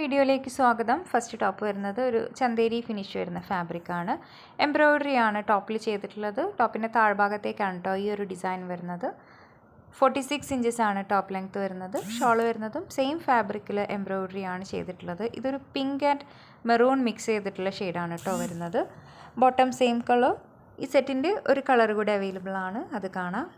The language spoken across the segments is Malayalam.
വീഡിയോയിലേക്ക് സ്വാഗതം. ഫസ്റ്റ് ടോപ്പ് വരുന്നത് ഒരു ചന്തേരി ഫിനിഷ് വരുന്ന ഫാബ്രിക്കാണ്. എംബ്രോയ്ഡറി ആണ് ടോപ്പിൽ ചെയ്തിട്ടുള്ളത്. ടോപ്പിൻ്റെ താഴ്ഭാഗത്തേക്കാണ് കേട്ടോ ഈ ഒരു ഡിസൈൻ വരുന്നത്. 46 ഇഞ്ചസ് ആണ് ടോപ്പ് ലെങ്ത് വരുന്നത്. ഷോൾ വരുന്നതും സെയിം ഫാബ്രിക്കിൽ എംബ്രോയ്ഡറി ആണ് ചെയ്തിട്ടുള്ളത്. ഇതൊരു പിങ്ക് ആൻഡ് മെറൂൺ മിക്സ് ചെയ്തിട്ടുള്ള ഷെയ്ഡാണ് കേട്ടോ വരുന്നത്. Bottom same colour. ഈ സെറ്റിൻ്റെ ഒരു കളർ കൂടി അവൈലബിൾ ആണ്, അത് കാണാം.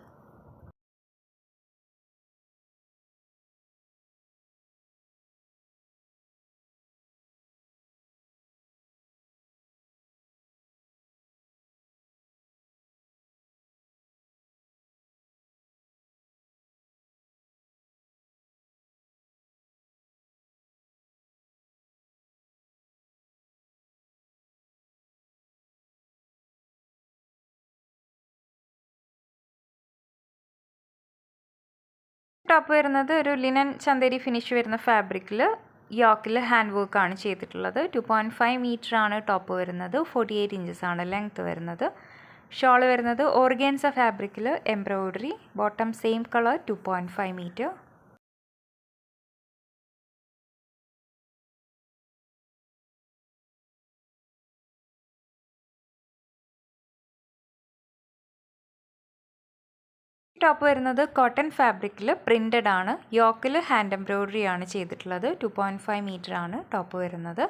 ടോപ്പ് വരുന്നത് ഒരു ലിനൻ ചന്തേരി ഫിനിഷ് വരുന്ന ഫാബ്രിക്കിൽ യോക്കിൽ ഹാൻഡ് വർക്കാണ് ചെയ്തിട്ടുള്ളത്. 2.5 മീറ്റർ ആണ് ടോപ്പ് വരുന്നത്. 48 ഇഞ്ചസ് ആണ് ലെങ്ത് വരുന്നത്. ഷോൾ വരുന്നത് ഓർഗാൻസ ഫാബ്രിക്കിൽ embroidery. Bottom same colour. 2.5 metre. Top വരുന്നത് കോട്ടൺ ഫാബ്രിക്കിൽ പ്രിൻറ്റഡ് ആണ്. യോക്കിൽ ഹാൻഡ് എംബ്രോയ്ഡറി ആണ് ചെയ്തിട്ടുള്ളത്. 2.5 മീറ്റർ ആണ് ടോപ്പ് വരുന്നത്.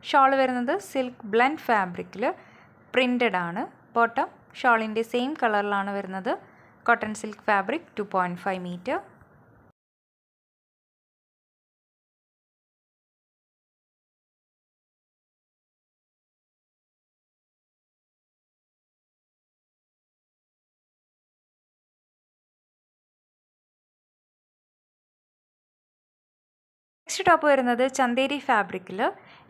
ഷോൾ വരുന്നത് സിൽക്ക് ബ്ലെൻഡ് ഫാബ്രിക്കിൽ പ്രിൻറ്റഡ് ആണ്. ബോട്ടം ഷോളിൻ്റെ സെയിം കളറിലാണ് വരുന്നത്. Cotton silk fabric. 2.5 metre. Next top വരുന്നത് ചന്തേരി ഫാബ്രിക്കിൽ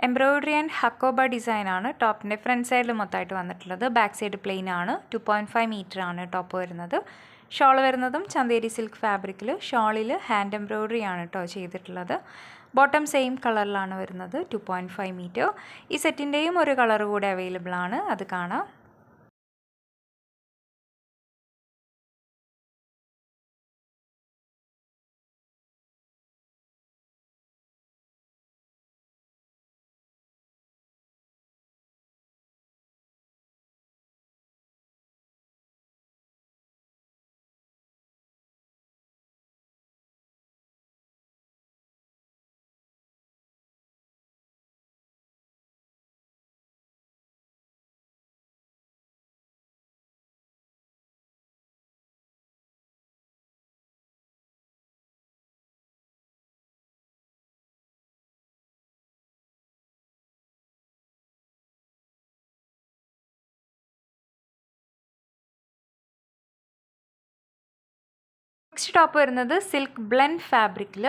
എംബ്രോയ്ഡറി ആൻഡ് ഹക്കോബ ഡിസൈൻ ആണ്. ടോപ്പിൻ്റെ ഫ്രണ്ട് സൈഡിൽ മൊത്തമായിട്ട് വന്നിട്ടുള്ളത്. ബാക്ക് സൈഡ് പ്ലെയിൻ ആണ്. 2.5 മീറ്റർ ആണ് ടോപ്പ് വരുന്നത്. ഷോൾ വരുന്നതും ചന്തേരി സിൽക്ക് ഫാബ്രിക്കിൽ ഷോളിൽ ഹാൻഡ് എംബ്രോയ്ഡറി ആണ് കേട്ടോ ചെയ്തിട്ടുള്ളത്. ബോട്ടം സെയിം കളറിലാണ് വരുന്നത്. 2.5 മീറ്റർ. ഈ സെറ്റിൻ്റെയും ഒരു കളർ കൂടെ അവൈലബിൾ ആണ്, അത് കാണാം. നെക്സ്റ്റ് ടോപ്പ് വരുന്നത് സിൽക്ക് ബ്ലെൻഡ് ഫാബ്രിക്കിൽ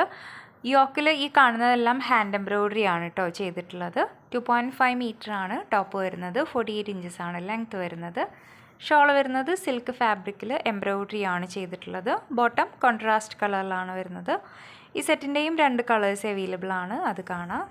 യോക്കിൽ ഈ കാണുന്നതെല്ലാം ഹാൻഡ് എംബ്രോയ്ഡറി ആണ് കേട്ടോ ചെയ്തിട്ടുള്ളത്. 2.5 മീറ്റർ ആണ് ടോപ്പ് വരുന്നത്. 48 ഇഞ്ചസ് ആണ് ലെങ്ത് വരുന്നത്. ഷോൾ വരുന്നത് സിൽക്ക് ഫാബ്രിക്കിൽ എംബ്രോയ്ഡറി ആണ് ചെയ്തിട്ടുള്ളത്. ബോട്ടം കോൺട്രാസ്റ്റ് കളറിലാണ് വരുന്നത്. ഈ സെറ്റിൻ്റെയും 2 കളേഴ്സ് അവൈലബിൾ ആണ്, അത് കാണാം.